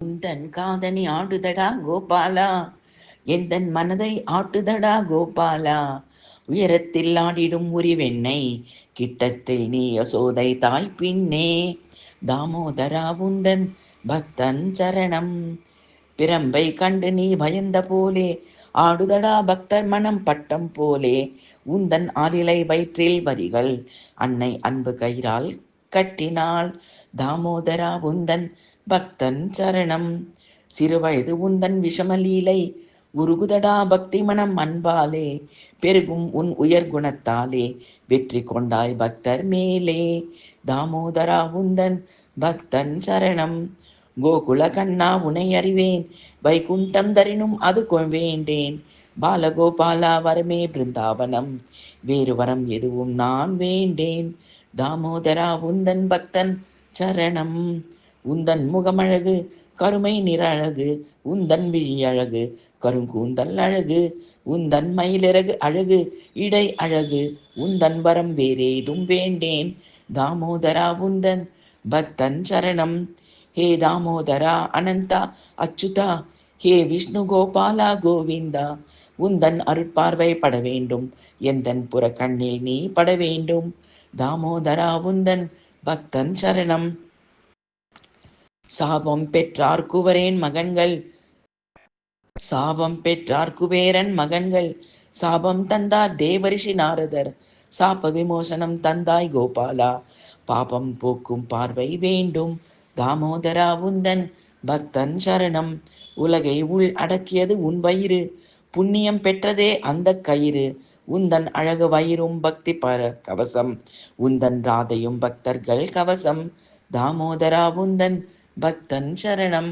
உந்தன் காதணி ஆடுதடா கோபாலா, எந்தன் மனதை ஆட்டுதடா கோபாலா. உயரத்தில் ஆடிடும் உரிவெண்ணை, கிட்டத்தில் நீ யசோதை தாய் பின்னே. தாமோதரா உந்தன் பக்தன் சரணம், பிரம்பை கண்டு நீ பயந்த போலே, ஆடுதடா பக்தர் மனம் பட்டம் போலே. உந்தன் ஆலிலை வயிற்றில் வரிகள், அன்னை அன்பு கயிறால் கட்டினாள். தாமோதரா உந்தன் பக்தன் சரணம், சிறுவயது உந்தன் விஷமலீலை, உருகுதடா பக்தி மனம் அன்பாலே. பெருகும் உன் உயர் குணத்தாலே, வெற்றி கொண்டாய் பக்தர் மேலே. தாமோதரா உந்தன் பக்தன் சரணம், கோகுல கண்ணா உனை அறிவேன், வைகுண்டம் தரினும் அது வேண்டேன். பாலகோபாலா வரமே பிருந்தாவனம், வேறு வரம் எதுவும் நான் வேண்டேன். தாமோதரா உந்தன் பக்தன் சரணம், உந்தன் முகமழகு கருமை நிற அழகு, உந்தன் விழியழகு கருங்கூந்தல் அழகு, உந்தன் மயிலிறகு அழகு இடை அழகு, உந்தன் வரம் வேறேதும் வேண்டேன். தாமோதரா உந்தன் பக்தன் சரணம், ஹே தாமோதரா அனந்தா அச்சுதா, ஹே விஷ்ணு கோபாலா கோவிந்தா. உந்தன் அருட்பார்வை பட வேண்டும், எந்தன் புற கண்ணில் நீ பட வேண்டும். தாமோதரா உந்தன் பக்தன் சரணம், சாபம் பெற்றார் குவரேன் மகன்கள், சாபம் பெற்றார் குபேரன் மகன்கள், சாபம் தந்தார் தேவரிஷி நாரதர், சாப விமோசனம் தந்தாய் கோபாலா, பாபம் போக்கும் பார்வை வேண்டும். தாமோதரா உந்தன் பக்தன் சரணம், உலகை உள் அடக்கியது உன் வயிறு, புண்ணியம் பெற்றதே அந்த கயிறு. உந்தன் அழகு வயிறும் பக்தி கவசம், உந்தன் ராதையும் பக்தர்கள் கவசம். தாமோதரா உந்தன் பக்தன் சரணம்,